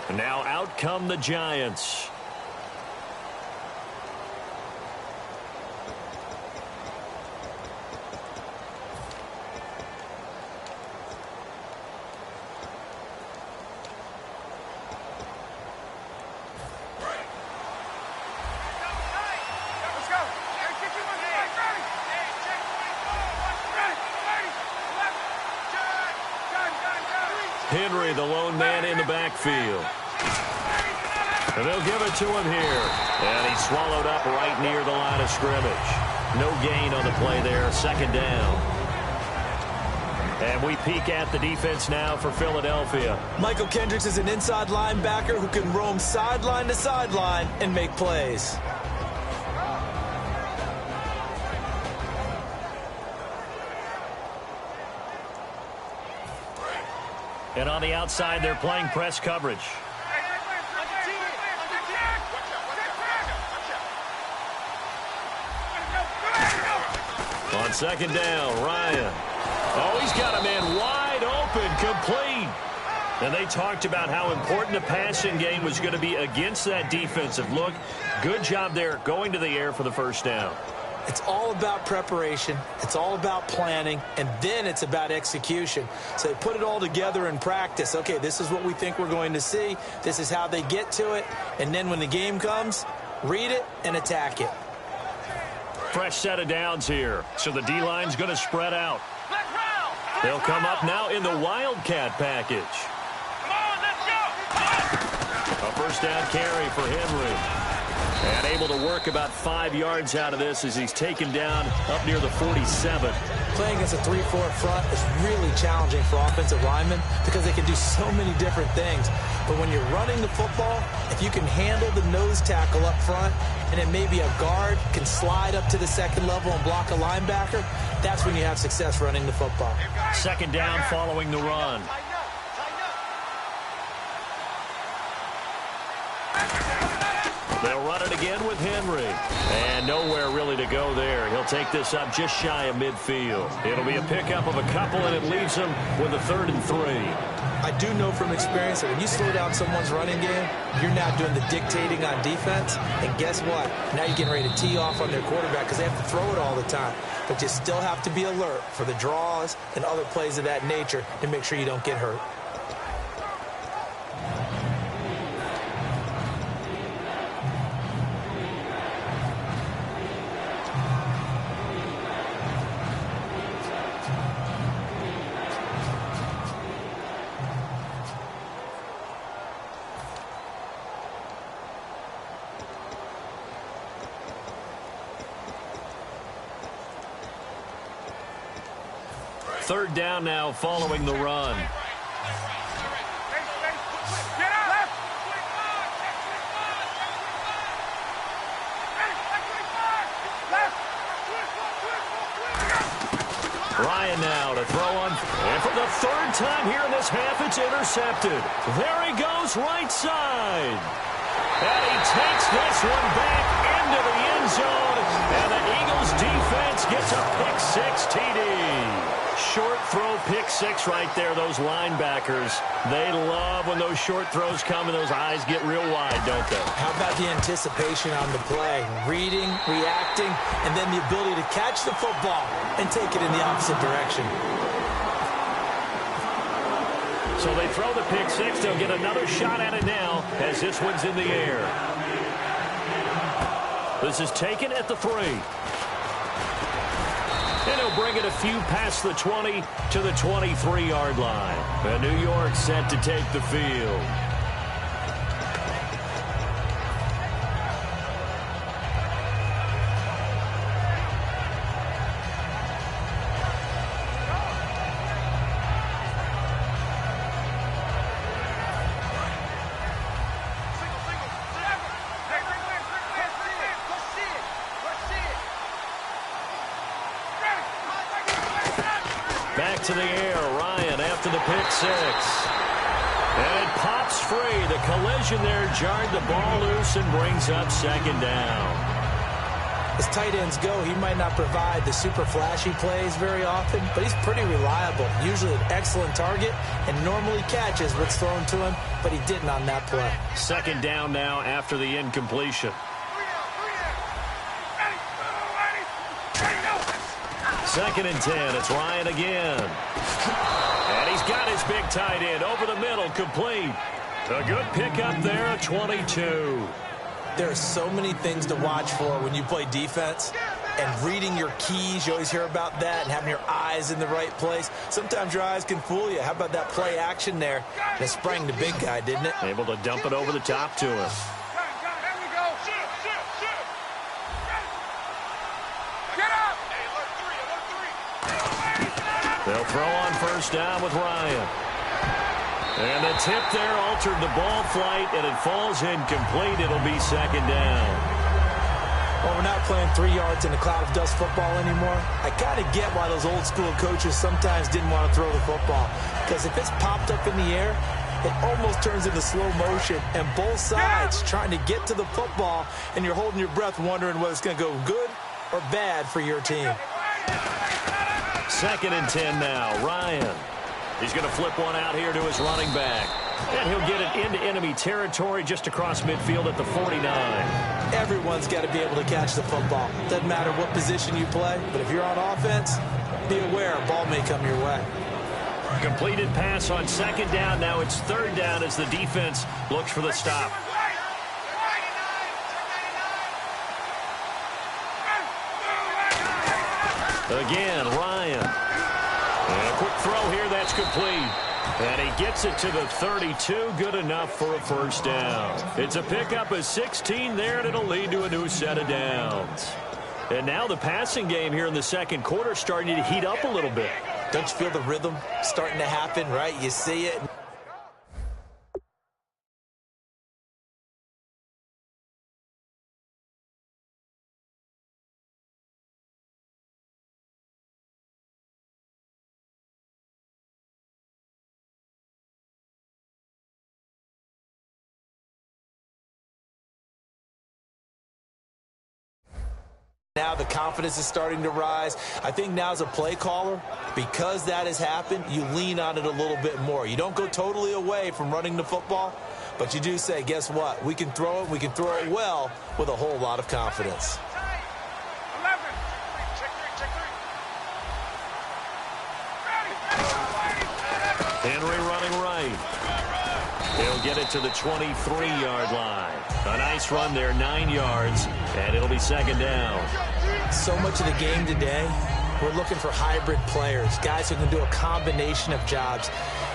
And now out come the Giants. Henry, the lone man in the backfield. And they'll give it to him here. And he's swallowed up right near the line of scrimmage. No gain on the play there. Second down. And we peek at the defense now for Philadelphia. Michael Kendricks is an inside linebacker who can roam sideline to sideline and make plays. And on the outside, they're playing press coverage. On second down, Ryan. Oh, he's got a man wide open, complete. And they talked about how important the passing game was going to be against that defensive look. Good job there going to the air for the first down. It's all about preparation. It's all about planning. And then it's about execution. So they put it all together in practice. Okay, this is what we think we're going to see. This is how they get to it. And then when the game comes, read it and attack it. Fresh set of downs here. So the D-line's going to spread out. They'll come up now in the Wildcat package. A first down carry for Henry. And able to work about 5 yards out of this as he's taken down up near the 47. Playing against a 3-4 front is really challenging for offensive linemen because they can do so many different things. But when you're running the football, if you can handle the nose tackle up front and then maybe a guard can slide up to the second level and block a linebacker, that's when you have success running the football. Second down following the run. They'll run it again with Henry. And nowhere really to go there. He'll take this up just shy of midfield. It'll be a pickup of a couple, and it leaves him with a 3rd and 3. I do know from experience that when you slow down someone's running game, you're now doing the dictating on defense. And guess what? Now you're getting ready to tee off on their quarterback because they have to throw it all the time. But you still have to be alert for the draws and other plays of that nature to make sure you don't get hurt. Third down now following the run. Ryan now to throw on. And for the 3rd time here in this half, it's intercepted. There he goes right side. And he takes this one back into the end zone. And the Eagles defense gets a pick-6 TD. Short throw, pick-6 right there. Those linebackers, they love when those short throws come and those eyes get real wide, don't they? How about the anticipation on the play? Reading, reacting, and then the ability to catch the football and take it in the opposite direction. So they throw the pick-6. They'll get another shot at it now as this one's in the air. This is taken at the 3. And he'll bring it a few past the 20 to the 23-yard line. And New York set to take the field. Back to the air, Ryan after the pick-6. And it pops free. The collision there jarred the ball loose and brings up second down. As tight ends go, he might not provide the super flashy plays very often, but he's pretty reliable, usually an excellent target, and normally catches what's thrown to him, but he didn't on that play. Second down now after the incompletion. Second and 10. It's Ryan again. And he's got his big tight end over the middle, complete. A good pickup there at 22. There are so many things to watch for when you play defense, and reading your keys, you always hear about that, and having your eyes in the right place. Sometimes your eyes can fool you. How about that play action there? And it sprang the big guy, didn't it? Able to dump it over the top to him. They'll throw on first down with Ryan. And the tip there altered the ball flight, and it falls incomplete. It'll be second down. Well, we're not playing 3 yards in a cloud of dust football anymore. I kind of get why those old school coaches sometimes didn't want to throw the football. Because if it's popped up in the air, it almost turns into slow motion, and both sides trying to get to the football, and you're holding your breath wondering whether it's going to go good or bad for your team. Second and 10 now. Ryan. He's going to flip one out here to his running back. And he'll get it into enemy territory just across midfield at the 49. Everyone's got to be able to catch the football. Doesn't matter what position you play, but if you're on offense, be aware a ball may come your way. Completed pass on second down. Now it's third down as the defense looks for the stop. Again, Ryan. And a quick throw here, that's complete. And he gets it to the 32, good enough for a first down. It's a pickup of 16 there, and it'll lead to a new set of downs. And now the passing game here in the second quarter starting to heat up a little bit. Don't you feel the rhythm starting to happen, right? You see it. Now the confidence is starting to rise. I think now as a play caller, because that has happened, you lean on it a little bit more. You don't go totally away from running the football, but you do say, guess what? We can throw it. We can throw it well with a whole lot of confidence. Henry running right. He'll get it to the 23-yard line. A nice run there, 9 yards, and it'll be second down. So much of the game today, we're looking for hybrid players, guys who can do a combination of jobs.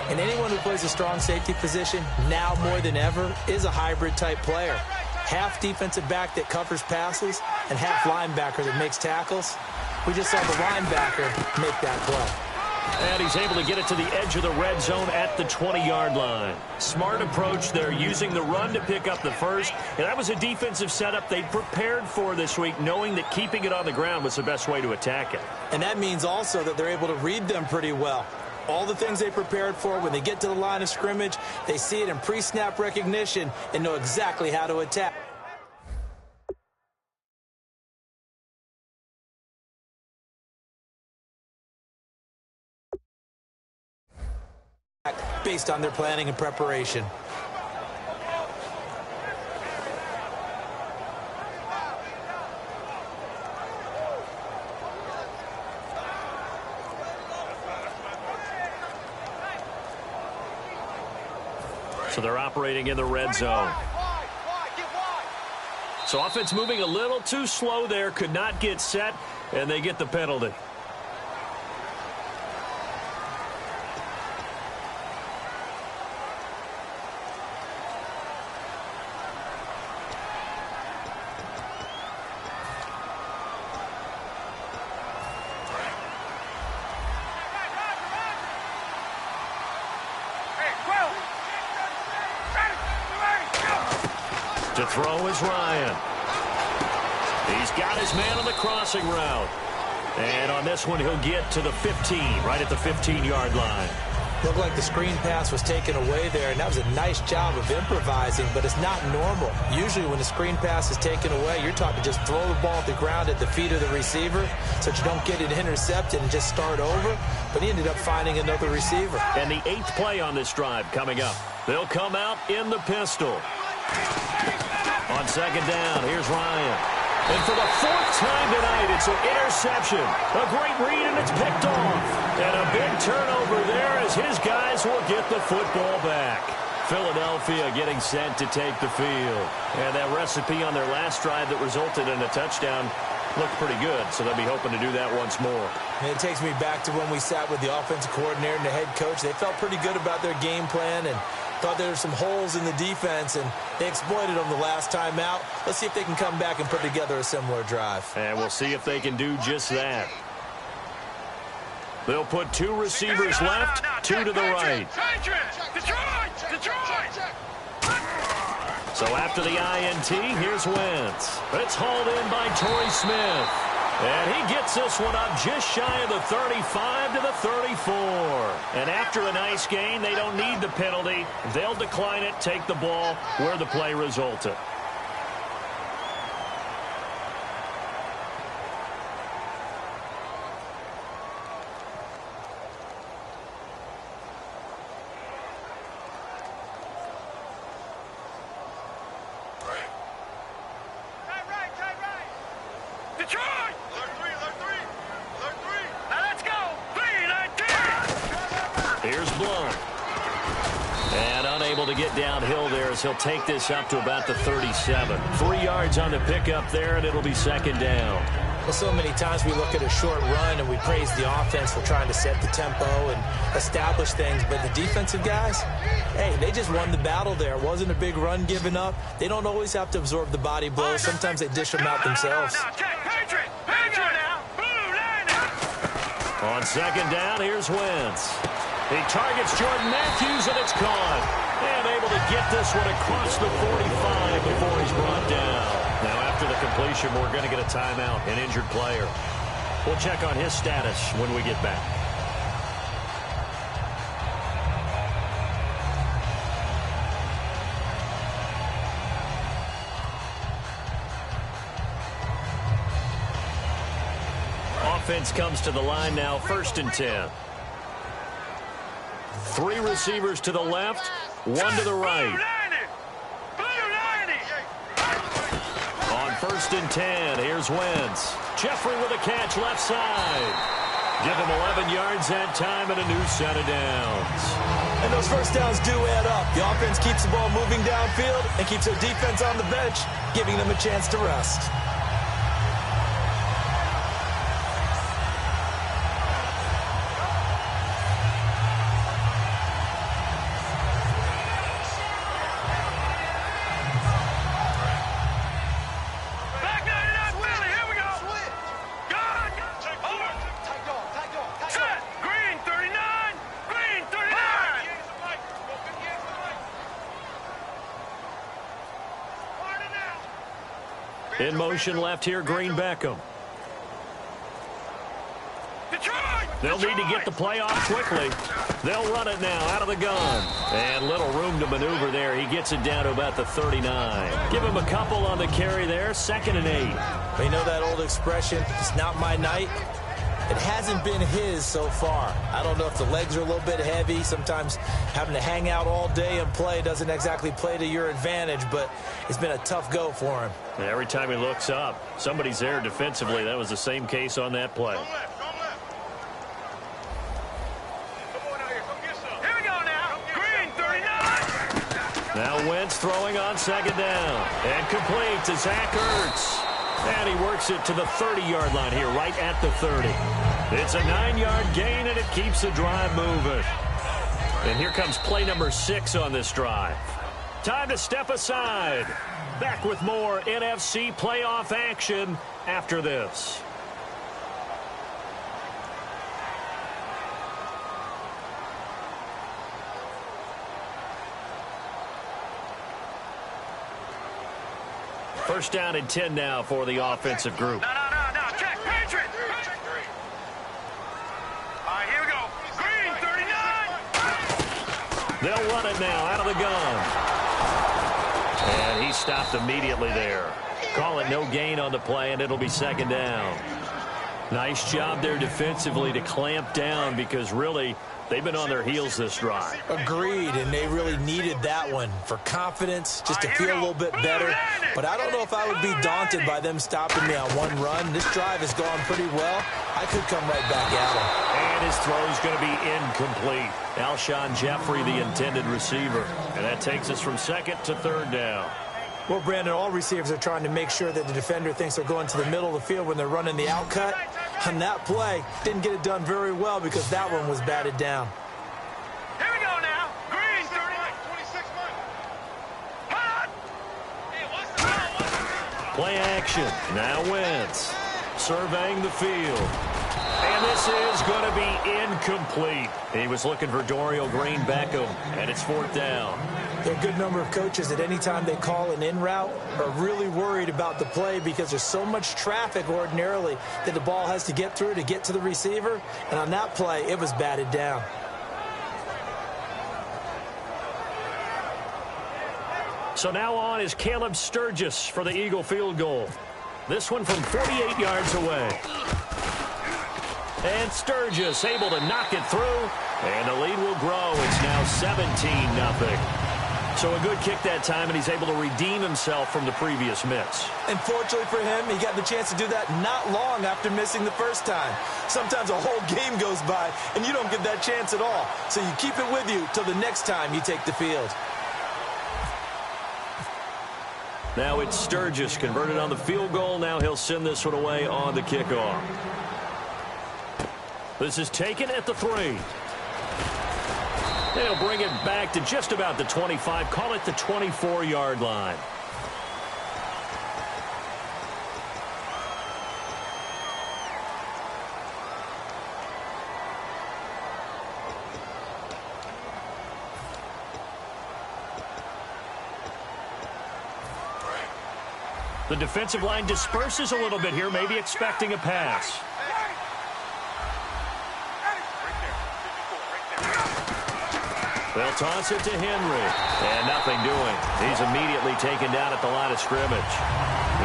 And anyone who plays a strong safety position, now more than ever, is a hybrid-type player. Half defensive back that covers passes and half linebacker that makes tackles. We just saw the linebacker make that play. And he's able to get it to the edge of the red zone at the 20-yard line. Smart approach there, using the run to pick up the first. And that was a defensive setup they prepared for this week, knowing that keeping it on the ground was the best way to attack it. And that means also that they're able to read them pretty well. All the things they prepared for, when they get to the line of scrimmage, they see it in pre-snap recognition and know exactly how to attack. Based on their planning and preparation. So they're operating in the red zone. So offense moving a little too slow there, could not get set, and they get the penalty. To throw is Ryan. He's got his man on the crossing route. And on this one, he'll get to the 15, right at the 15-yard line. Looked like the screen pass was taken away there, and that was a nice job of improvising, but it's not normal. Usually when the screen pass is taken away, you're taught to just throw the ball at the ground at the feet of the receiver so that you don't get it intercepted and just start over, but he ended up finding another receiver. And the 8th play on this drive coming up. They'll come out in the pistol. On second down, here's Ryan. And for the 4th time tonight, it's an interception. A great read, and it's picked off. And a big turnover there as his guys will get the football back. Philadelphia getting set to take the field. And that recipe on their last drive that resulted in a touchdown looked pretty good, so they'll be hoping to do that once more. And it takes me back to when we sat with the offensive coordinator and the head coach. They felt pretty good about their game plan and thought there were some holes in the defense, and they exploited them the last time out. Let's see if they can come back and put together a similar drive. And we'll see if they can do just that. They'll put 2 receivers left, 2 to the right. So after the INT, here's Wentz. It's hauled in by Torrey Smith. And he gets this one up just shy of the 35 to the 34. And after a nice gain, they don't need the penalty. They'll decline it, take the ball where the play resulted. Downhill there as he'll take this up to about the 37. 3 yards on the pickup there, and it'll be second down. Well, so many times we look at a short run and we praise the offense for trying to set the tempo and establish things, but the defensive guys, hey, they just won the battle there. It wasn't a big run given up. They don't always have to absorb the body blows. Sometimes they dish them out themselves. On second down, here's Wentz. He targets Jordan Matthews, and it's caught. And able to get this one across the 45 before he's brought down. Now, after the completion, we're going to get a timeout, an injured player. We'll check on his status when we get back. Offense comes to the line now, 1st and 10. 3 receivers to the left, 1 to the right. On 1st and 10, here's Wentz. Jeffrey with a catch left side. Give him 11 yards that time and a new set of downs. And those first downs do add up. The offense keeps the ball moving downfield and keeps their defense on the bench, giving them a chance to rest. In motion left here, Green Beckham. They'll need to get the play off quickly. They'll run it now out of the gun. And little room to maneuver there. He gets it down to about the 39. Give him a couple on the carry there. 2nd and 8. You know that old expression, it's not my night? It hasn't been his so far. I don't know if the legs are a little bit heavy. Sometimes having to hang out all day and play doesn't exactly play to your advantage, but it's been a tough go for him. Every time he looks up, somebody's there defensively. That was the same case on that play. Now Wentz throwing on second down. And complete to Zach Ertz. And he works it to the 30-yard line here, right at the 30. It's a 9-yard gain, and it keeps the drive moving. And here comes play number 6 on this drive. Time to step aside. Back with more NFC playoff action after this. First down and 10 now for the offensive group. No. Check. Patriot. All right, here we go. Green, 39. They'll run it now out of the gun. And he stopped immediately there. Call it no gain on the play, and it'll be second down. Nice job there defensively to clamp down because really they've been on their heels this drive. Agreed, and they really needed that one for confidence, just to feel a little bit better. But I don't know if I would be daunted by them stopping me on one run. This drive has gone pretty well. I could come right back at him. And his throw is going to be incomplete. Alshon Jeffrey, the intended receiver. And that takes us from second to third down. Well, Brandon, all receivers are trying to make sure that the defender thinks they're going to the middle of the field when they're running the out cut. On that play, didn't get it done very well because that one was batted down. Here we go now. Green, 26 Play action. Now Wentz surveying the field. And this is going to be incomplete. He was looking for Dorial Green-Beckham, and it's fourth down. There are a good number of coaches at any time they call an in route are really worried about the play because there's so much traffic ordinarily that the ball has to get through to get to the receiver. And on that play, it was batted down. So now on is Caleb Sturgis for the Eagle field goal. This one from 48 yards away. And Sturgis able to knock it through, and the lead will grow. It's now 17-0. So a good kick that time, and he's able to redeem himself from the previous miss. And fortunately for him, he got the chance to do that not long after missing the first time. Sometimes a whole game goes by, and you don't get that chance at all. So you keep it with you till the next time you take the field. Now it's Sturgis converted on the field goal. Now he'll send this one away on the kickoff. This is taken at the 3. They'll bring it back to just about the 25. Call it the 24-yard line. The defensive line disperses a little bit here, maybe expecting a pass. They'll toss it to Henry. And nothing doing. He's immediately taken down at the line of scrimmage.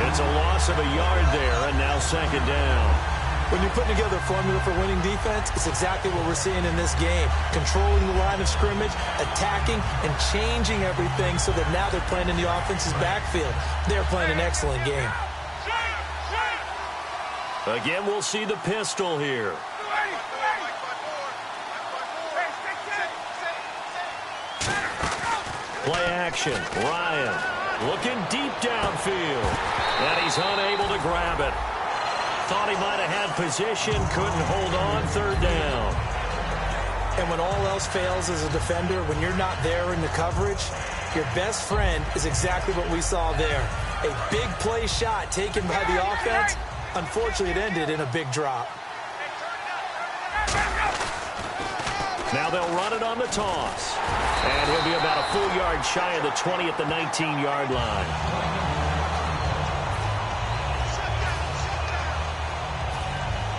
It's a loss of a yard there, and now second down. When you're putting together a formula for winning defense, it's exactly what we're seeing in this game. Controlling the line of scrimmage, attacking, and changing everything so that now they're playing in the offense's backfield. They're playing an excellent game. Again, we'll see the pistol here. Play action. Ryan looking deep downfield. And he's unable to grab it. Thought he might have had position. Couldn't hold on. Third down. And when all else fails as a defender, when you're not there in the coverage, your best friend is exactly what we saw there. A big play shot taken by the offense. Unfortunately, it ended in a big drop. Now they'll run it on the toss. And he'll be about a full yard shy of the 20 at the 19-yard line.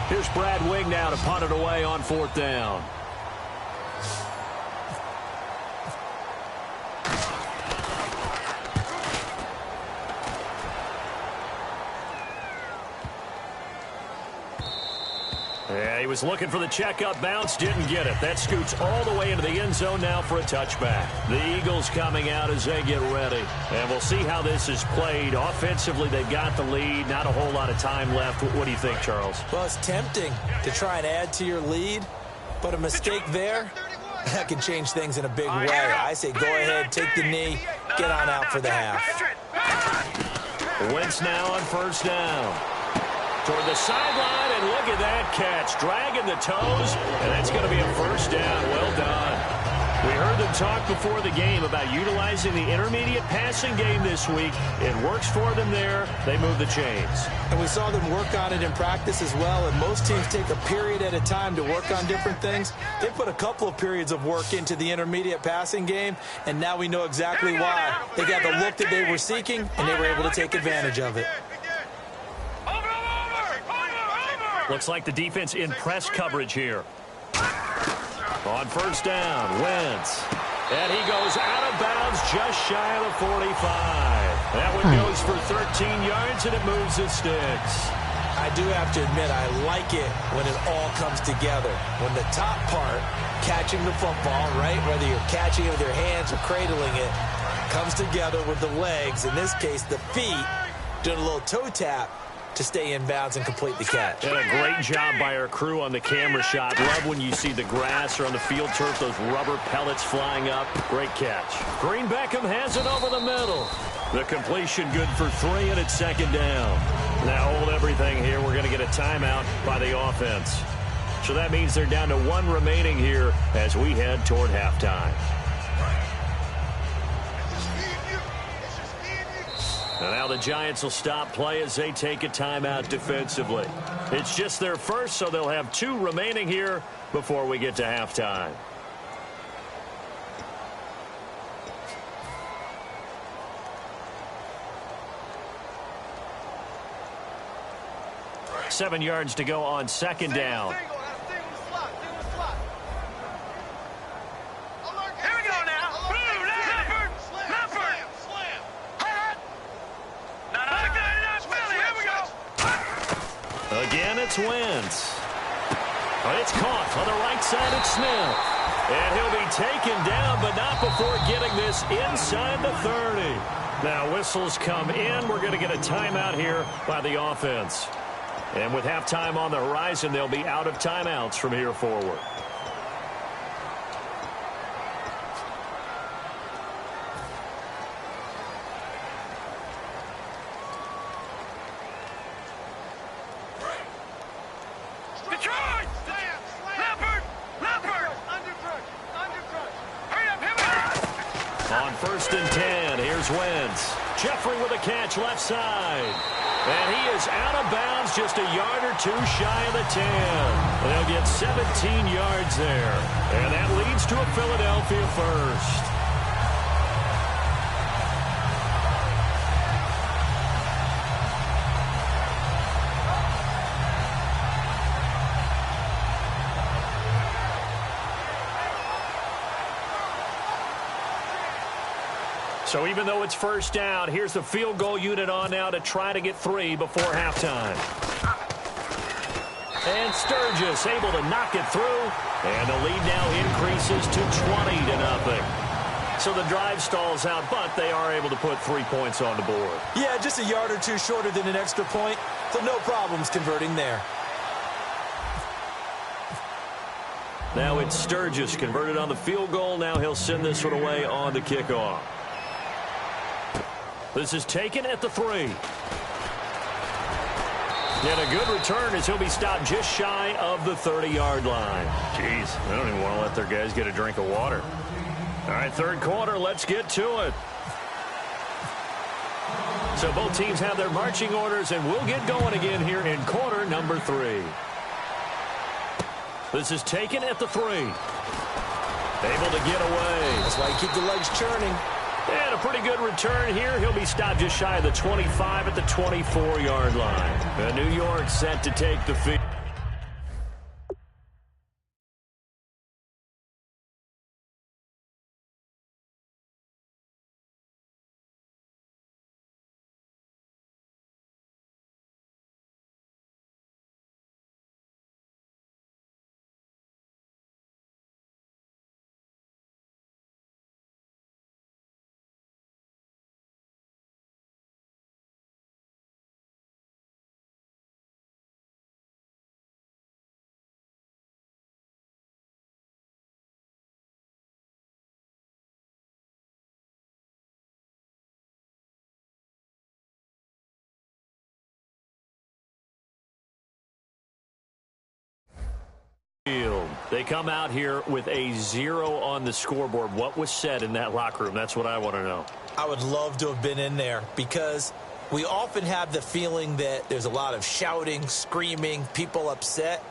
Here's Brad Wing now to punt it away on fourth down. Yeah, he was looking for the checkup bounce, didn't get it. That scoots all the way into the end zone now for a touchback. The Eagles coming out as they get ready. And we'll see how this is played. Offensively, they've got the lead. Not a whole lot of time left. What do you think, Charles? Well, it's tempting to try and add to your lead, but a mistake there, that can change things in a big way. I say go ahead, take the knee, get on out for the half. Wentz now on first down. Toward the sideline, and look at that catch. Dragging the toes, and that's going to be a first down. Well done. We heard them talk before the game about utilizing the intermediate passing game this week. It works for them there. They move the chains. And we saw them work on it in practice as well, and most teams take a period at a time to work on different things. They put a couple of periods of work into the intermediate passing game, and now we know exactly why. They got the look that they were seeking, and they were able to take advantage of it. Looks like the defense in press coverage here. On first down, Wentz. And he goes out of bounds just shy of the 45. That one goes for 13 yards, and it moves the sticks. I do have to admit, I like it when it all comes together. When the top part, catching the football, right, whether you're catching it with your hands or cradling it, comes together with the legs, in this case the feet, doing a little toe tap to stay in bounds and complete the catch. And a great job by our crew on the camera shot. Love when you see the grass or on the field turf, those rubber pellets flying up. Great catch. Green Beckham has it over the middle. The completion good for 3, and it's second down. Now hold everything here. We're going to get a timeout by the offense. So that means they're down to 1 remaining here as we head toward halftime. And now the Giants will stop play as they take a timeout defensively. It's just their first, so they'll have 2 remaining here before we get to halftime. Seven yards to go on second down. Again, it's Wentz. It's caught on the right side of Smith. And he'll be taken down, but not before getting this inside the 30. Now whistles come in. We're going to get a timeout here by the offense. And with halftime on the horizon, they'll be out of timeouts from here forward. On 1st and 10, here's Wentz. Jeffrey with a catch left side. And he is out of bounds just a yard or 2 shy of the 10. And they'll get 17 yards there. And that leads to a Philadelphia first. So even though it's first down, here's the field goal unit on now to try to get 3 before halftime. And Sturgis able to knock it through. And the lead now increases to 20-0. So the drive stalls out, but they are able to put 3 points on the board. Yeah, just a yard or 2 shorter than an extra point. So no problems converting there. Now it's Sturgis converted on the field goal. Now he'll send this one away on the kickoff. This is taken at the 3. And a good return as he'll be stopped just shy of the 30-yard line. Jeez, they don't even want to let their guys get a drink of water. All right, third quarter, let's get to it. So both teams have their marching orders, and we'll get going again here in quarter number 3. This is taken at the 3. Able to get away. That's why you keep the legs churning. And a pretty good return here. He'll be stopped just shy of the 25 at the 24-yard line. And New York set to take the field. They come out here with a 0 on the scoreboard. What was said in that locker room? That's what I want to know. I would love to have been in there because we often have the feeling that there's a lot of shouting, screaming, people upset.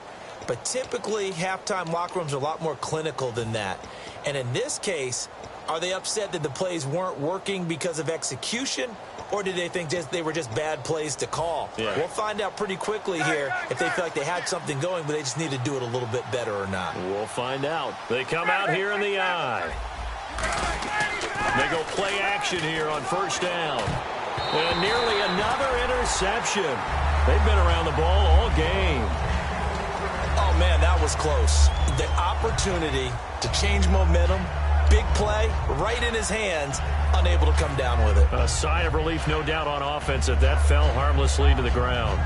But typically, halftime locker rooms are a lot more clinical than that. And in this case, are they upset that the plays weren't working because of execution? Or did they think they were just bad plays to call? Yeah. We'll find out pretty quickly here if they feel like they had something going, but they just need to do it a little bit better or not. We'll find out. They come out here in the eye. They go play action here on first down. And nearly another interception. They've been around the ball all game. Oh, man, that was close. The opportunity to change momentum, big play, right in his hands, unable to come down with it. A sigh of relief, no doubt, on offense if that fell harmlessly to the ground.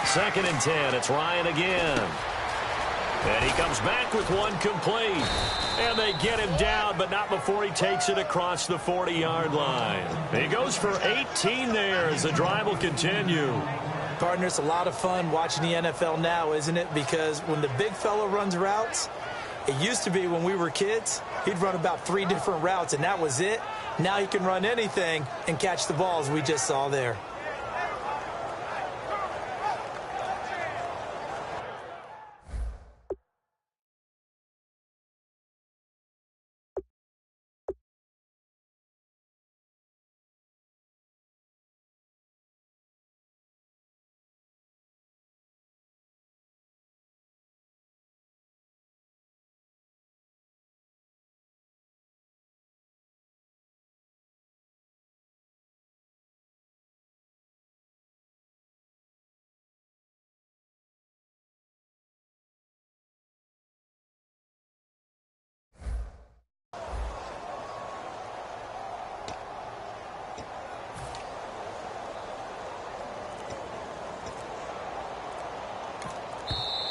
Second and 10. It's Ryan again. And he comes back with one complete. And they get him down, but not before he takes it across the 40-yard line. He goes for 18 there as the drive will continue. Partner, it's a lot of fun watching the NFL now, isn't it? Because when the big fella runs routes, it used to be when we were kids, he'd run about 3 different routes, and that was it. Now he can run anything and catch the balls we just saw there.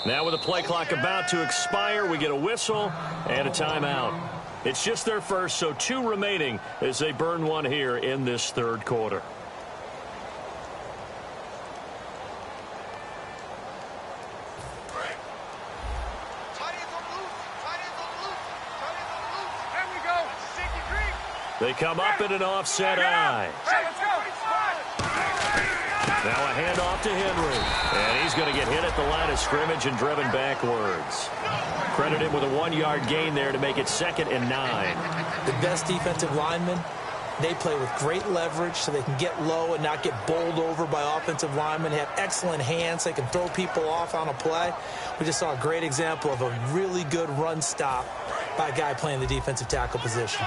Now with the play clock about to expire, we get a whistle and a timeout. It's just their first, so 2 remaining as they burn one here in this third quarter. They come up in an offset eye. Now a handoff to Henry. And he's going to get hit at the line of scrimmage and driven backwards. Credit him with a 1-yard gain there to make it 2nd and 9. The best defensive linemen, they play with great leverage so they can get low and not get bowled over by offensive linemen. They have excellent hands. They can throw people off on a play. We just saw a great example of a really good run stop by a guy playing the defensive tackle position.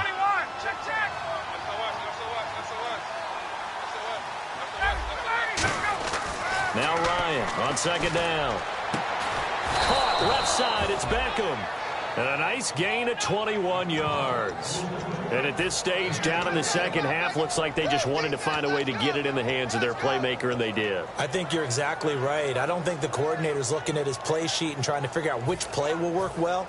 Now Ryan on 2nd down. Caught left side. It's Beckham. And a nice gain of 21 yards. And at this stage, down in the second half, looks like they just wanted to find a way to get it in the hands of their playmaker, and they did. I think you're exactly right. I don't think the coordinator's looking at his play sheet and trying to figure out which play will work well.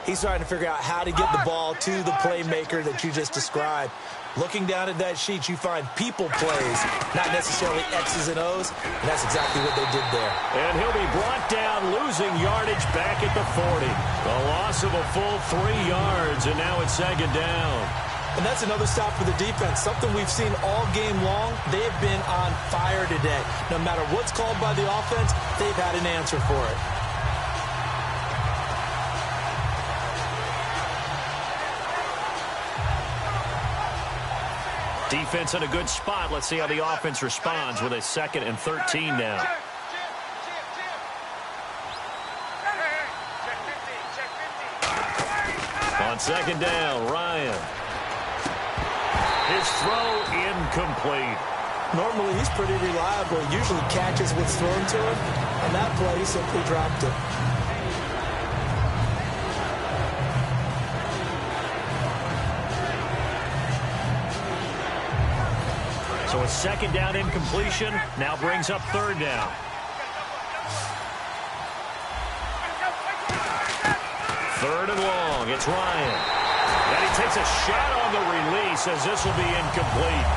He's trying to figure out how to get the ball to the playmaker that you just described. Looking down at that sheet, you find people plays, not necessarily X's and O's, and that's exactly what they did there. And he'll be brought down, losing yardage back at the 40. A loss of a full 3 yards, and now it's 2nd down. And that's another stop for the defense, something we've seen all game long. They have been on fire today. No matter what's called by the offense, they've had an answer for it. Defense in a good spot. Let's see how the offense responds with a 2nd and 13 now. On 2nd down, Ryan. His throw incomplete. Normally, he's pretty reliable. Usually catches what's thrown to him. On that play, he simply dropped it. So a 2nd down incompletion now brings up 3rd down. 3rd and long. It's Ryan. And he takes a shot on the release as this will be incomplete.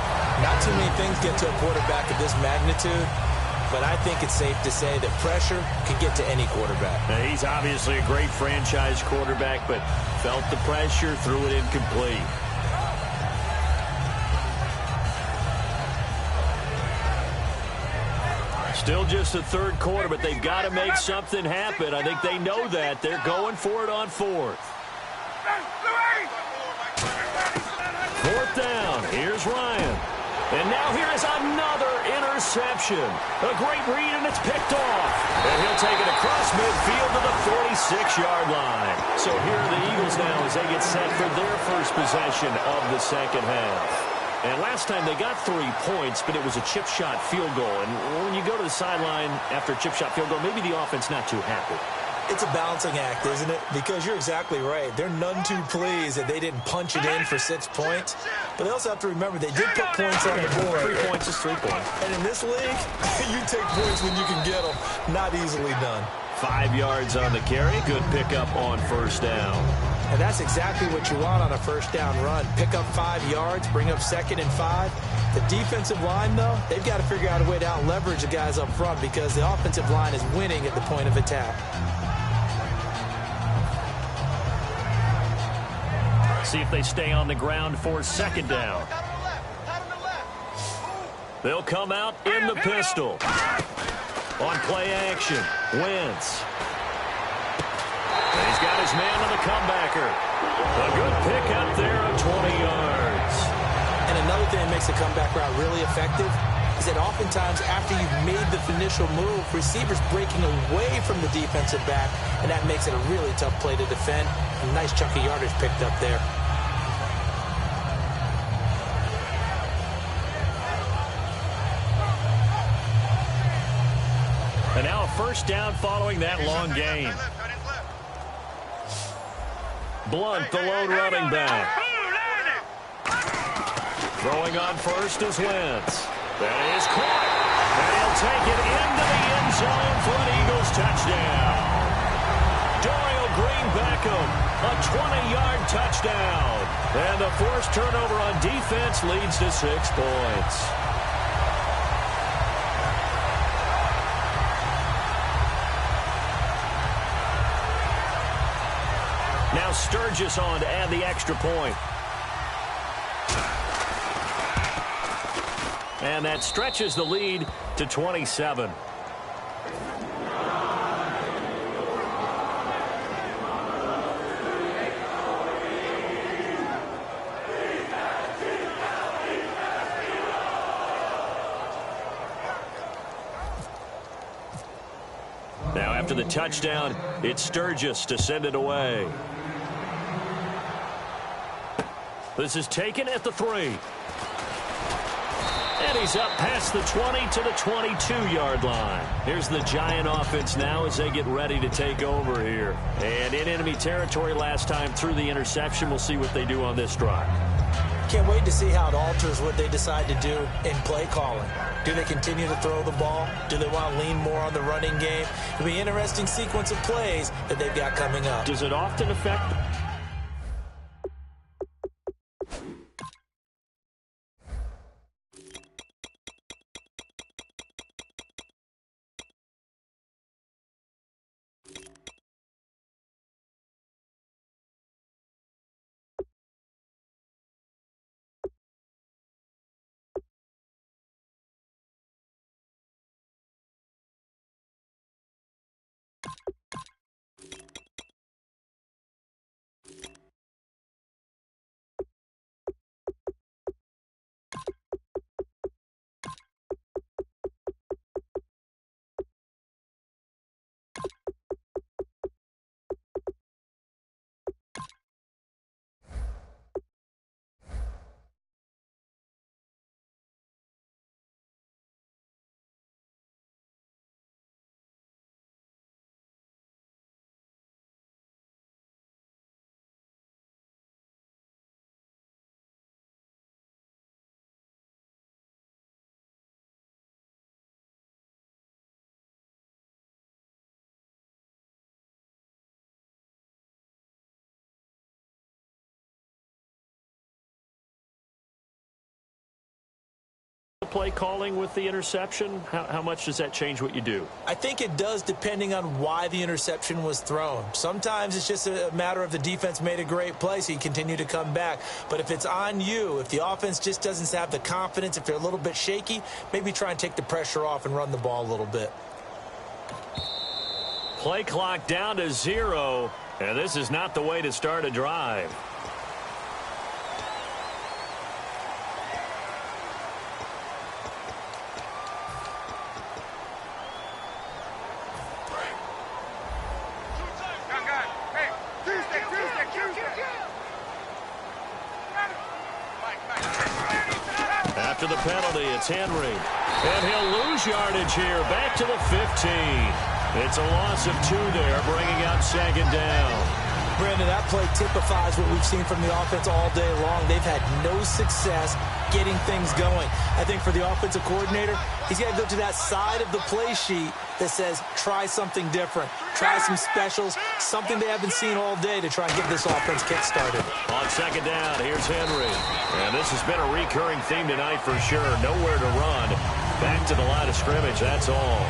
Not too many things get to a quarterback of this magnitude, but I think it's safe to say that pressure can get to any quarterback. Now, he's obviously a great franchise quarterback, but felt the pressure, threw it incomplete. Still just the third quarter, but they've got to make something happen. I think they know that. They're going for it on fourth. Fourth down. Here's Ryan. And now here is another interception. A great read, and it's picked off. And he'll take it across midfield to the 46-yard line. So here are the Eagles now as they get set for their first possession of the second half. And last time they got 3 points, but it was a chip shot field goal. And when you go to the sideline after a chip shot field goal, maybe the offense not too happy. It's a balancing act, isn't it? Because you're exactly right. They're none too pleased that they didn't punch it in for 6 points. But they also have to remember they did put points on the board. 3 points is 3 points. And in this league, you take points when you can get them. Not easily done. 5 yards on the carry. Good pickup on first down. And that's exactly what you want on a first down run. Pick up 5 yards, bring up 2nd and 5. The defensive line, though, they've got to figure out a way to out-leverage the guys up front because the offensive line is winning at the point of attack. See if they stay on the ground for second down. They'll come out in the pistol. On play action, Wentz. And he's got his man on the comebacker. A good pickup there of 20 yards. And another thing that makes the comeback route really effective is that oftentimes after you've made the initial move, receivers breaking away from the defensive back, and that makes it a really tough play to defend. A nice chunk of yardage picked up there. And now a first down following that long gain. Blunt, the lone running back. Throwing on first is Wentz. That is caught. And he'll take it into the end zone for an Eagles touchdown. Dorial Green-Beckham, a 20-yard touchdown. And the forced turnover on defense leads to 6 points. Now Sturgis on to add the extra point. And that stretches the lead to 27. Now after the touchdown, it's Sturgis to send it away. This is taken at the 3. And he's up past the 20 to the 22-yard line. Here's the Giant offense now as they get ready to take over here. And in enemy territory last time through the interception. We'll see what they do on this drive. Can't wait to see how it alters what they decide to do in play calling. Do they continue to throw the ball? Do they want to lean more on the running game? It'll be an interesting sequence of plays that they've got coming up. Does it often affect play calling with the interception? How much does that change what you do? I think it does, depending on why the interception was thrown. Sometimes it's just a matter of the defense made a great play, so you continue to come back. But if it's on you, if the offense just doesn't have the confidence, if they're a little bit shaky, maybe try and take the pressure off and run the ball a little bit. Play clock down to 0, and this is not the way to start a drive. After the penalty, it's Henry. And he'll lose yardage here. Back to the 15. It's a loss of 2 there, bringing up second down. Brandon, that play typifies what we've seen from the offense all day long. They've had no success getting things going. I think for the offensive coordinator, he's got to go to that side of the play sheet that says, try something different. Try some specials, something they haven't seen all day to try and get this offense kick-started. On second down, here's Henry. And this has been a recurring theme tonight for sure. Nowhere to run. Back to the line of scrimmage, that's all.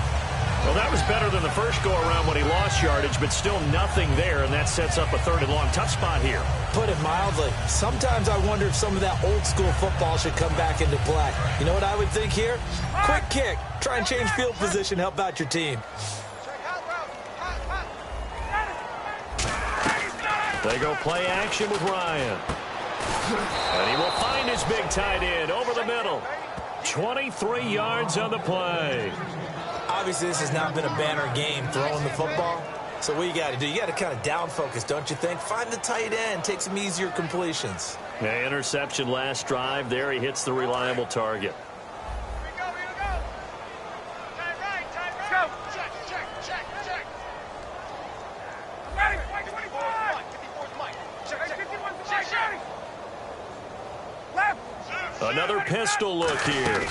Well, that was better than the first go-around when he lost yardage, but still nothing there, and that sets up a 3rd and long. Tough spot here. Put it mildly. Sometimes I wonder if some of that old-school football should come back into play. You know what I would think here? Quick kick. Try and change field position, help out your team. They go play action with Ryan. And he will find his big tight end over the middle. 23 yards on the play. Obviously, this has not been a banner game throwing the football. So what you got to do, you got to kind of down focus, don't you think? Find the tight end, take some easier completions. Yeah, interception last drive. There he hits the reliable target. Another pistol look here.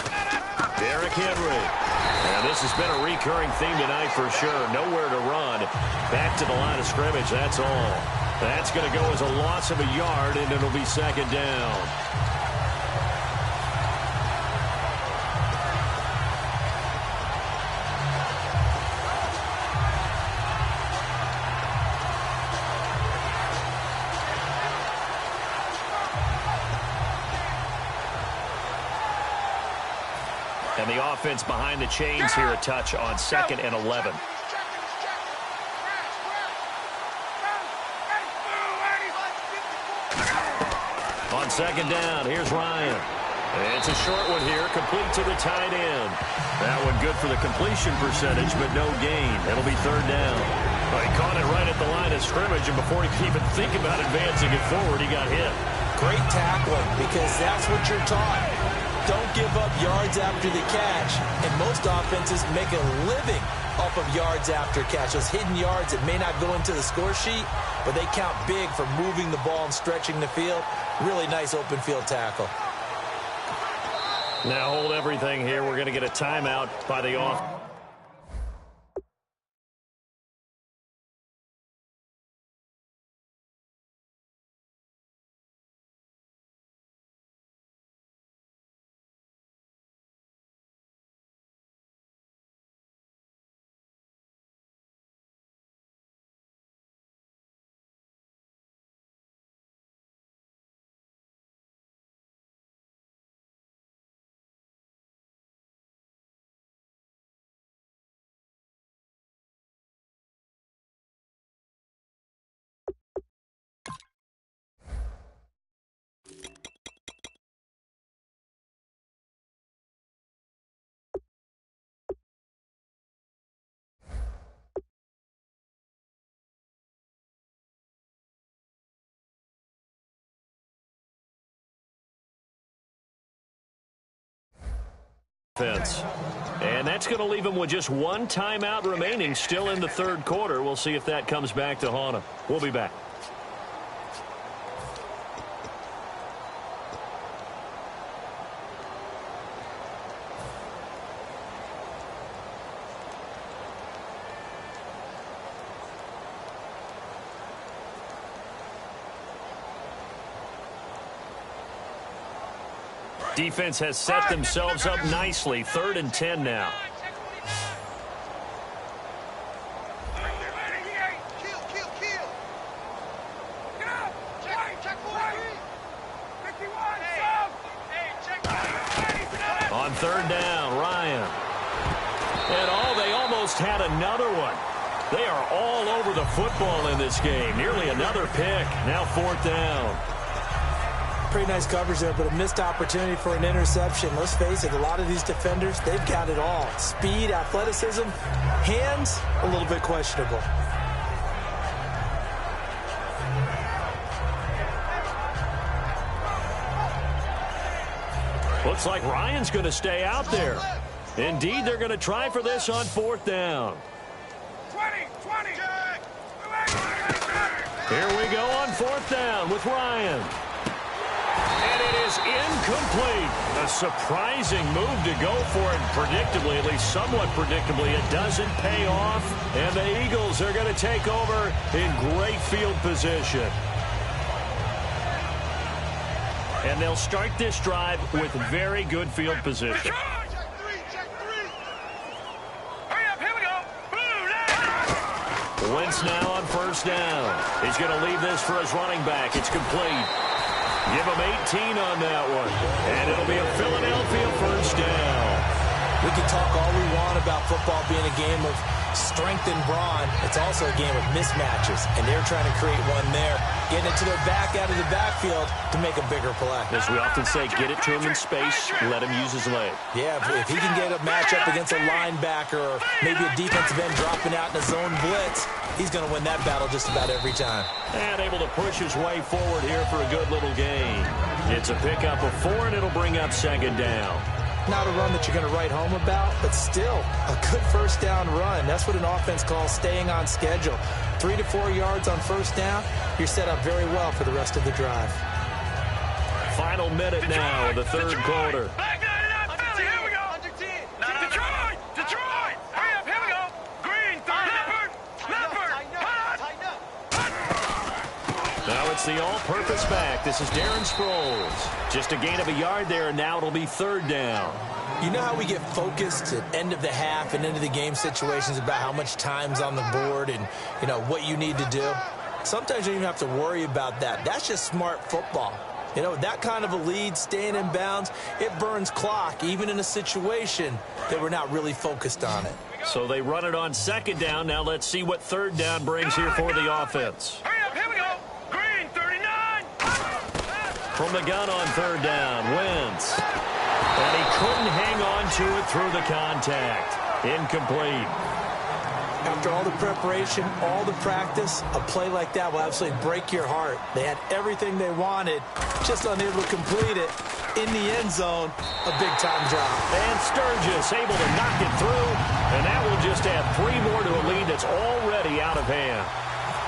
Derrick Henry. And this has been a recurring theme tonight for sure. Nowhere to run. Back to the line of scrimmage, that's all. That's going to go as a loss of a yard, and it'll be second down. And the offense behind the chains here a touch on 2nd and 11. On second down, here's Ryan. It's a short one here, complete to the tight end. That one good for the completion percentage, but no gain. It'll be 3rd down. But he caught it right at the line of scrimmage, and before he could even think about advancing it forward, he got hit. Great tackling, because that's what you're taught. Don't give up yards after the catch. And most offenses make a living off of yards after catch. Those hidden yards that may not go into the score sheet, but they count big for moving the ball and stretching the field. Really nice open field tackle. Now hold everything here. We're going to get a timeout by the offense. And that's going to leave him with just one timeout remaining still in the 3rd quarter. We'll see if that comes back to haunt him. We'll be back. Defense has set themselves up nicely. 3rd and 10 now. On 3rd down, Ryan. And they almost had another one. They are all over the football in this game. Nearly another pick. Now 4th down. Pretty nice coverage there, but a missed opportunity for an interception. Let's face it, a lot of these defenders, they've got it all. Speed, athleticism, hands, a little bit questionable. Looks like Ryan's going to stay out there. Indeed, they're going to try for this on 4th down. 20. Here we go on 4th down with Ryan. And it is incomplete. A surprising move to go for it. Predictably, at least somewhat predictably, it doesn't pay off. And the Eagles are going to take over in great field position. And they'll start this drive with very good field position. Wentz now on 1st down. He's going to leave this for his running back. It's complete. Give him 18 on that one. And it'll be a Philadelphia 1st down. We can talk all we want about football being a game of strength and brawn. It's also a game of mismatches, and they're trying to create one there, getting it to their back out of the backfield to make a bigger play. As we often say, get it to him in space, let him use his leg. Yeah, if he can get a matchup against a linebacker or maybe a defensive end dropping out in a zone blitz, he's going to win that battle just about every time. And able to push his way forward here for a good little gain. It's a pickup of 4, and it'll bring up 2nd down. Not a run that you're going to write home about, but still a good 1st down run. That's what an offense calls staying on schedule. 3 to 4 yards on 1st down, you're set up very well for the rest of the drive. Final minute now of the 3rd quarter. Here we go. Detroit. Hurry up. Here we go. Green. Leopard. Now it's the all-purpose back. This is Darren Sproles. Just a gain of a yard there, and now it'll be 3rd down. You know how we get focused at end of the half and into the game situations about how much time's on the board and, you know, what you need to do? Sometimes you don't even have to worry about that. That's just smart football. You know, that kind of a lead, staying in bounds, it burns clock, even in a situation that we're not really focused on it. So they run it on 2nd down. Now let's see what 3rd down brings here for the offense. Hurry up. Here we go. Green. 39. From the gun on 3rd down, Wentz. And he couldn't hang on to it through the contact. Incomplete. After all the preparation, all the practice, a play like that will absolutely break your heart. They had everything they wanted, just unable to complete it. In the end zone, a big-time drop. And Sturgis able to knock it through, and that will just add 3 more to a lead that's already out of hand.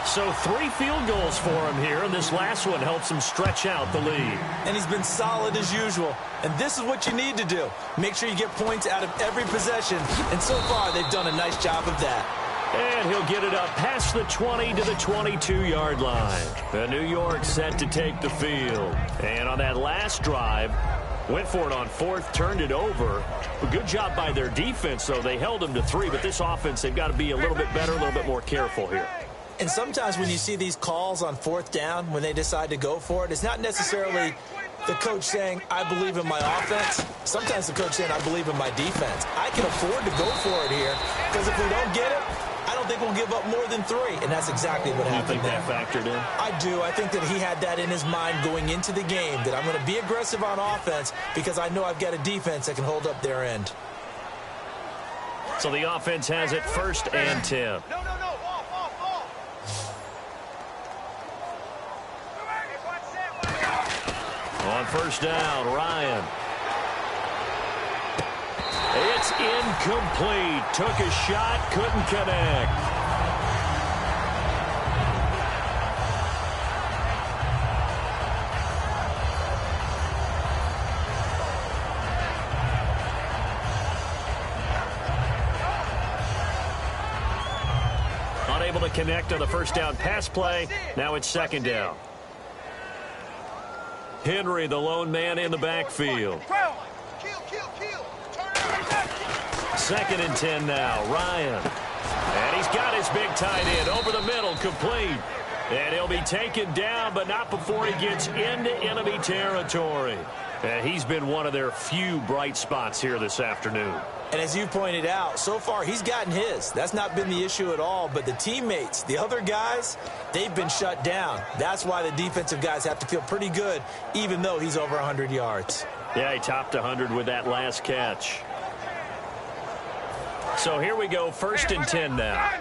So 3 field goals for him here, and this last one helps him stretch out the lead. And he's been solid as usual. And this is what you need to do. Make sure you get points out of every possession. And so far, they've done a nice job of that. And he'll get it up past the 20 to the 22-yard line. The New York set to take the field. And on that last drive, went for it on 4th, turned it over. A good job by their defense, though. They held them to 3, but this offense, they've got to be a little bit better, a little bit more careful here. And sometimes when you see these calls on 4th down, when they decide to go for it, it's not necessarily the coach saying, I believe in my offense. Sometimes the coach saying, I believe in my defense. I can afford to go for it here, because if we don't get it, I don't think we'll give up more than 3. And that's exactly what happened there. You think that factored in? I do. I think that he had that in his mind going into the game, that I'm going to be aggressive on offense because I know I've got a defense that can hold up their end. So the offense has it 1st and 10. No. On 1st down, Ryan. It's incomplete. Took a shot, couldn't connect. Unable to connect on the 1st down pass play. Now it's 2nd down. Henry, the lone man in the backfield. Second and 10 now. Ryan. And he's got his big tight end over the middle, complete. And he'll be taken down, but not before he gets into enemy territory. And he's been one of their few bright spots here this afternoon. And as you pointed out, so far he's gotten his. That's not been the issue at all. But the teammates, the other guys, they've been shut down. That's why the defensive guys have to feel pretty good, even though he's over 100 yards. Yeah, he topped 100 with that last catch. So here we go, first and 10 now.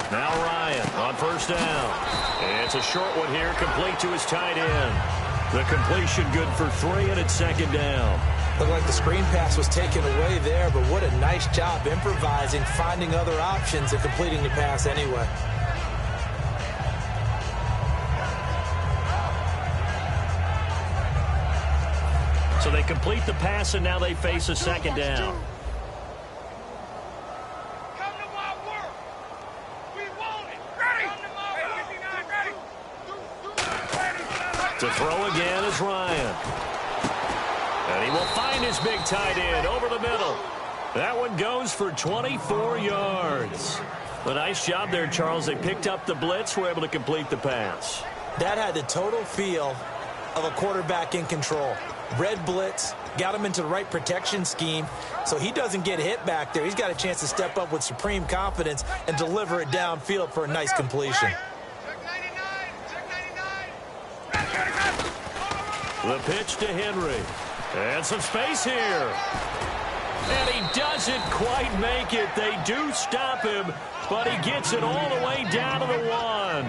Now Ryan on first down. It's a short one here, complete to his tight end. The completion good for 3, and it's second down. Looked like the screen pass was taken away there, but what a nice job improvising, finding other options, and completing the pass anyway. So they complete the pass, and now they face a second down. To throw again is Ryan. And he will find his big tight end over the middle. That one goes for 24 yards. A nice job there, Charles. They picked up the blitz, were able to complete the pass. That had the total feel of a quarterback in control. Red blitz, got him into the right protection scheme, so he doesn't get hit back there. He's got a chance to step up with supreme confidence and deliver it downfield for a nice completion. The pitch to Henry. And some space here. And he doesn't quite make it. They do stop him, but he gets it all the way down to the 1.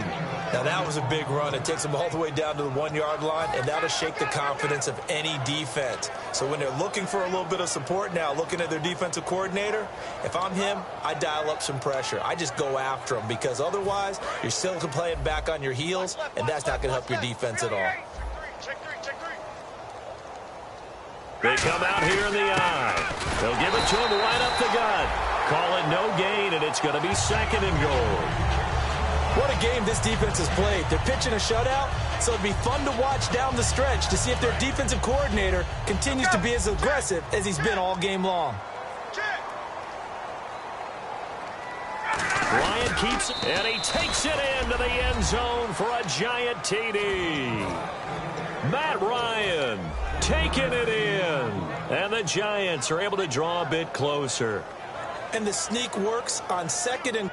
Now, that was a big run. It takes him all the way down to the 1-yard line, and that'll shake the confidence of any defense. So when they're looking for a little bit of support now, looking at their defensive coordinator, if I'm him, I dial up some pressure. I just go after him, because otherwise you're still playing back on your heels, and that's not going to help your defense at all. They come out here in the eye. They'll give it to him right up the gut. Call it no gain, and it's going to be second and goal. What a game this defense has played. They're pitching a shutout, so it'd be fun to watch down the stretch to see if their defensive coordinator continues to be as aggressive as he's been all game long. Ryan keeps it, and he takes it into the end zone for a giant TD. Matt Ryan taking it in, and the Giants are able to draw a bit closer. And the sneak works on second and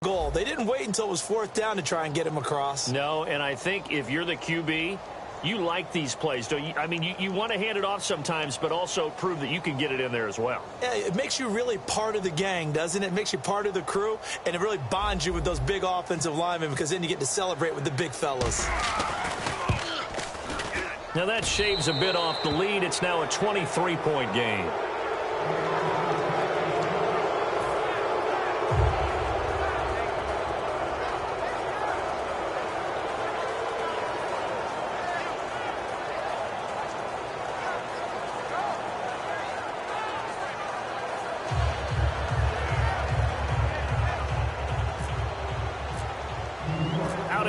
goal. They didn't wait until it was 4th down to try and get him across. No, and I think if you're the QB, you like these plays, don't you? I mean, you want to hand it off sometimes, but also prove that you can get it in there as well. Yeah, it makes you really part of the gang, doesn't it? It makes you part of the crew, and it really bonds you with those big offensive linemen, because then you get to celebrate with the big fellas. Now that shaves a bit off the lead. It's now a 23-point game.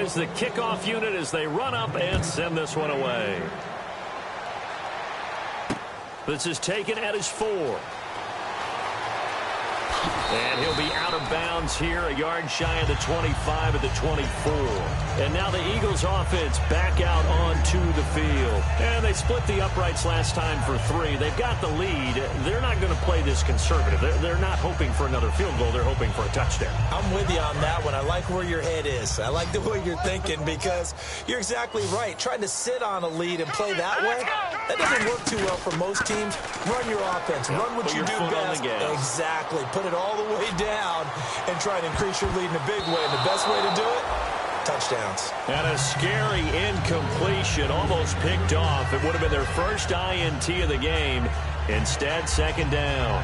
is the kickoff unit as they run up and send this one away. This is taken at his 4. And he'll be out of bounds here, a yard shy of the 25 at the 24. And now the Eagles offense back out onto the field. And they split the uprights last time for 3. They've got the lead. They're not going to play this conservative. They're not hoping for another field goal. They're hoping for a touchdown. I'm with you on that one. I like where your head is. I like the way you're thinking because you're exactly right. Trying to sit on a lead and play that way, that doesn't work too well for most teams. Run your offense. Run what you do best. Exactly. Put it all the way down and try to increase your lead in a big way. And the best way to do it, touchdowns. And a scary incompletion, almost picked off. It would have been their first INT of the game. Instead, second down.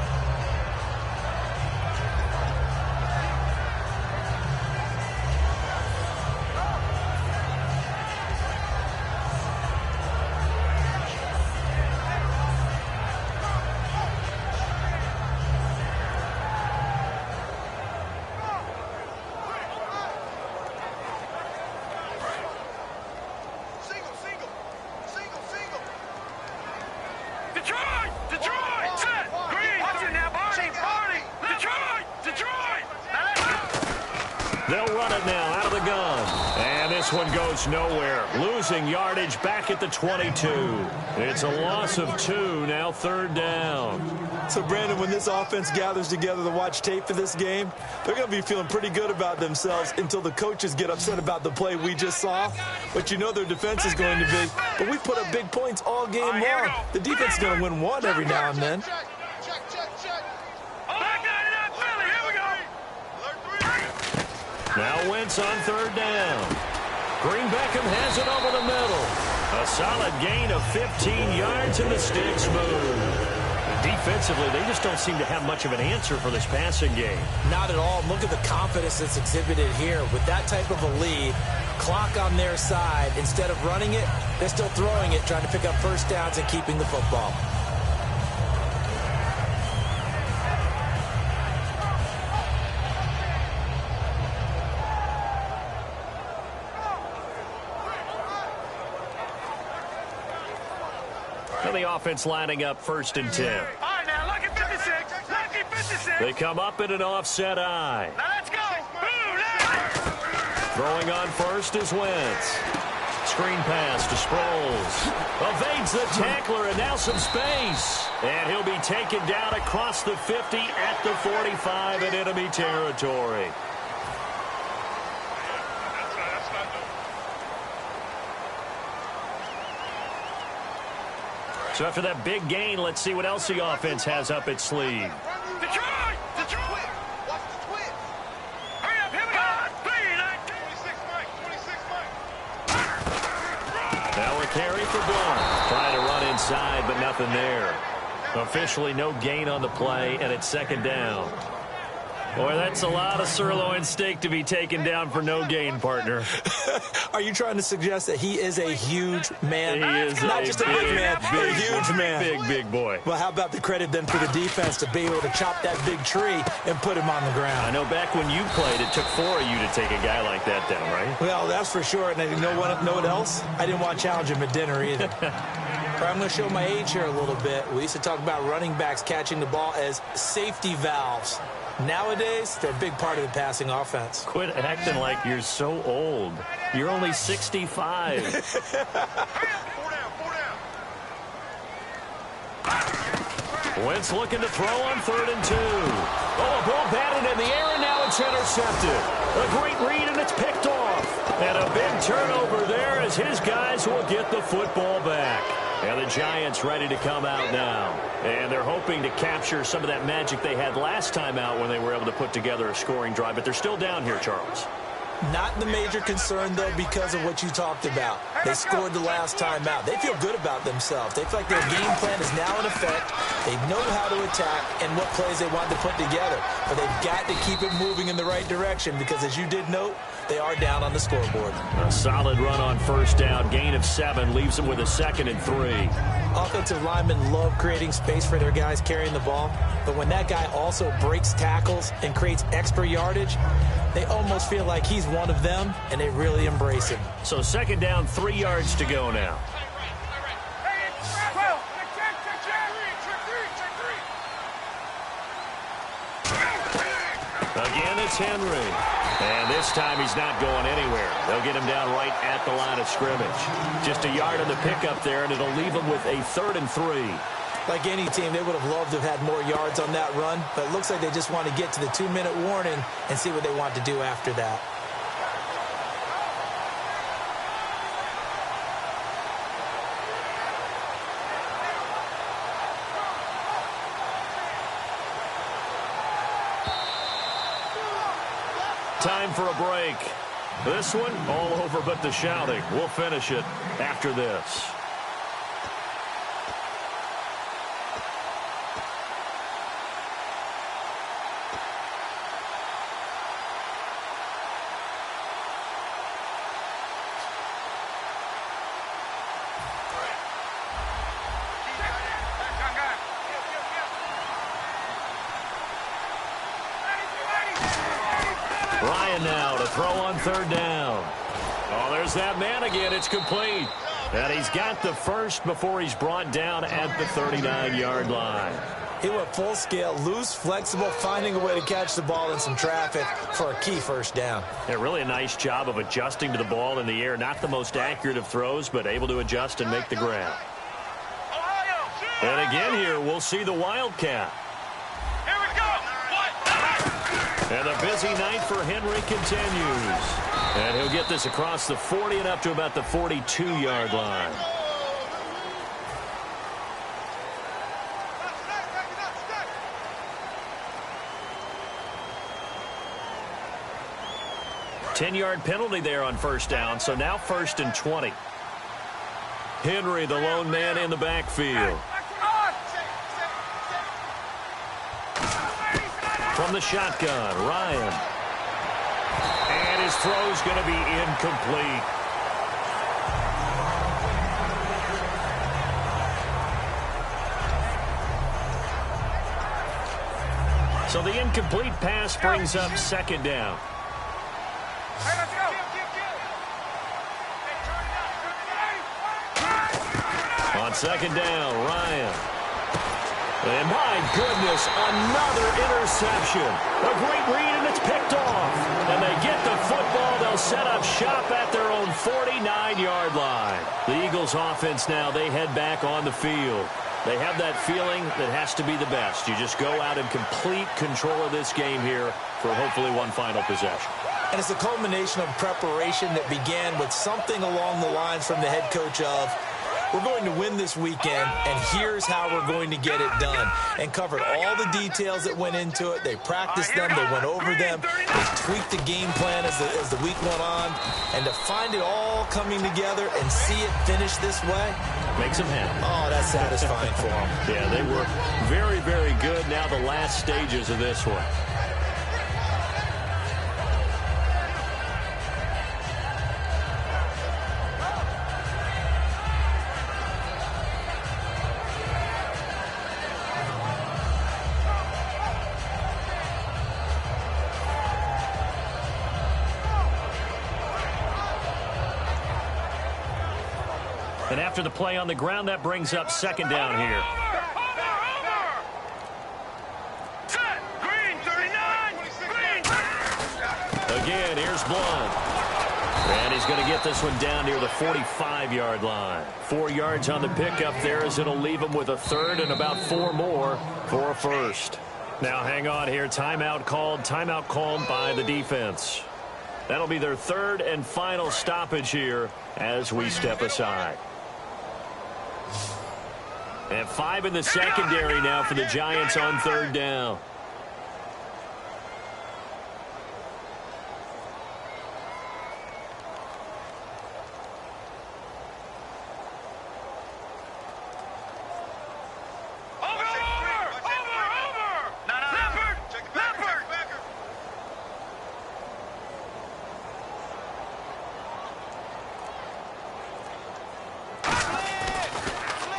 They'll run it now out of the gun. And this one goes nowhere. Losing yardage back at the 22. It's a loss of 2, now third down. So, Brandon, when this offense gathers together to watch tape for this game, they're going to be feeling pretty good about themselves until the coaches get upset about the play we just saw. But you know their defense is going to be. But we put up big points all game long. The defense is going to win one every now and then. Now Wentz on third down. Green Beckham has it over the middle. A solid gain of 15 yards and the sticks move. Defensively, they just don't seem to have much of an answer for this passing game. Not at all. Look at the confidence that's exhibited here. With that type of a lead, clock on their side, instead of running it, they're still throwing it, trying to pick up first downs and keeping the football. The offense lining up 1st and 10. All right, now, lucky 56. Lucky 56. They come up in an offset eye. Now, let's go. Boom, throwing on first is Wentz. Screen pass to Sproles. Evades the tackler and now some space. And he'll be taken down across the 50 at the 45 in enemy territory. So after that big gain, let's see what else the offense has up its sleeve. Detroit! Detroit! Watch the twist. Hurry up, here we go. 26 Mike, 26 Mike. Now a carry for Blunt. Trying to run inside, but nothing there. Officially no gain on the play, and it's second down. Boy, that's a lot of sirloin steak to be taken down for no gain, partner. Are you trying to suggest that he is a huge man? He is not just a big man, a huge man. Big boy. Well, how about the credit then for the defense to be able to chop that big tree and put him on the ground? I know back when you played, it took 4 of you to take a guy like that down, right? Well, that's for sure. And you know what else? I didn't want to challenge him at dinner either. I'm going to show my age here a little bit. We used to talk about running backs catching the ball as safety valves. Nowadays, they're a big part of the passing offense. Quit acting like you're so old. You're only 65. Wentz looking to throw on 3rd and 2. Oh, a ball batted in the air, and now it's intercepted. A great read, and it's picked off. And a big turnover there as his guys will get the football back. And the Giants ready to come out now. And they're hoping to capture some of that magic they had last time out when they were able to put together a scoring drive. But they're still down here, Charles. Not the major concern, though, because of what you talked about. They scored the last time out. They feel good about themselves. They feel like their game plan is now in effect. They know how to attack and what plays they want to put together. But they've got to keep it moving in the right direction because, as you did note, they are down on the scoreboard. A solid run on first down. Gain of 7 leaves them with a 2nd and 3. Offensive linemen love creating space for their guys carrying the ball. But when that guy also breaks tackles and creates extra yardage, they almost feel like he's one of them, and they really embrace him. So second down, 3 yards to go now. Again, it's Henry. And this time he's not going anywhere. They'll get him down right at the line of scrimmage. Just a yard on the pickup there, and it'll leave him with a 3rd and 3. Like any team, they would have loved to have had more yards on that run, but it looks like they just want to get to the 2-minute warning and see what they want to do after that. Time for a break. This one, all over but the shouting. We'll finish it after this. Ryan now to throw on 3rd down. Oh, there's that man again. It's complete. And he's got the first before he's brought down at the 39-yard line. He went full scale, loose, flexible, finding a way to catch the ball in some traffic for a key first down. Yeah, really a nice job of adjusting to the ball in the air. Not the most accurate of throws, but able to adjust and make the grab. And again here, we'll see the Wildcat. And the busy night for Henry continues. And he'll get this across the 40 and up to about the 42-yard line. Ten-yard penalty there on first down, so now 1st and 20. Henry, the lone man in the backfield. From the shotgun, Ryan. And his throw's going to be incomplete. So the incomplete pass brings up 2nd down. On 2nd down, Ryan. And my goodness, another interception. A great read, and it's picked off. And they get the football. They'll set up shop at their own 49-yard line. The Eagles offense now, they head back on the field. They have that feeling that has to be the best. You just go out in complete control of this game here for hopefully one final possession. And it's a culmination of preparation that began with something along the lines from the head coach of, we're going to win this weekend, and here's how we're going to get it done. And covered all the details that went into it. They practiced them. They went over them. They tweaked the game plan as the week went on. And to find it all coming together and see it finish this way, makes them happy. Oh, that's satisfying for them. Yeah, they were very, very good. Now the last stages of this one. And after the play on the ground, that brings up 2nd down here. Again, here's Blunt. And he's going to get this one down near the 45-yard line. 4 yards on the pickup there as it'll leave him with a 3rd and about 4 more for a 1st. Now hang on here. Timeout called by the defense. That'll be their 3rd and final stoppage here as we step aside. And 5 in the secondary now for the Giants on 3rd down.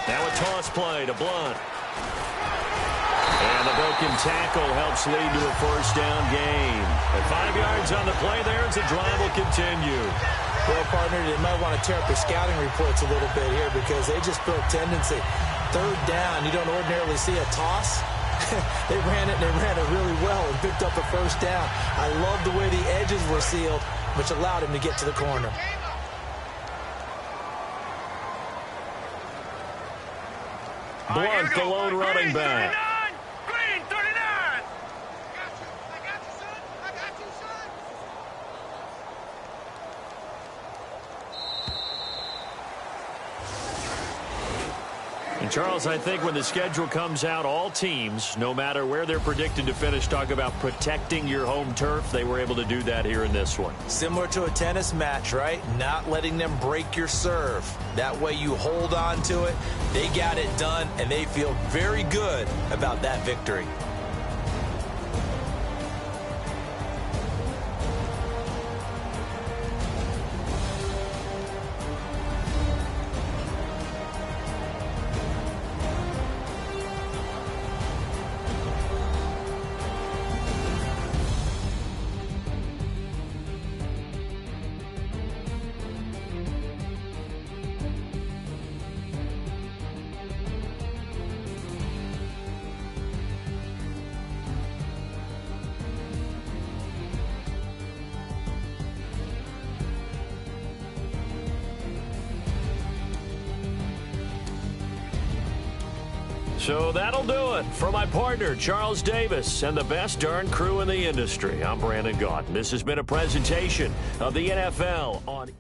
Now a toss play to Blunt. And the broken tackle helps lead to a first down gain. At 5 yards on the play there as the drive will continue. Well, partner, they might want to tear up their scouting reports a little bit here because they just built tendency. Third down, you don't ordinarily see a toss. They ran it, and they ran it really well and picked up a first down. I love the way the edges were sealed, which allowed him to get to the corner. Blunt, the lone running back. Green, 39. I got you, son. I got you, son. And Charles, I think when the schedule comes out, all teams, no matter where they're predicted to finish, talk about protecting your home turf. They were able to do that here in this one. Similar to a tennis match, right? Not letting them break your serve. That way you hold on to it. They got it done, and they feel very good about that victory. So that'll do it. For my partner, Charles Davis, and the best darn crew in the industry, I'm Brandon Gaudin. This has been a presentation of the NFL on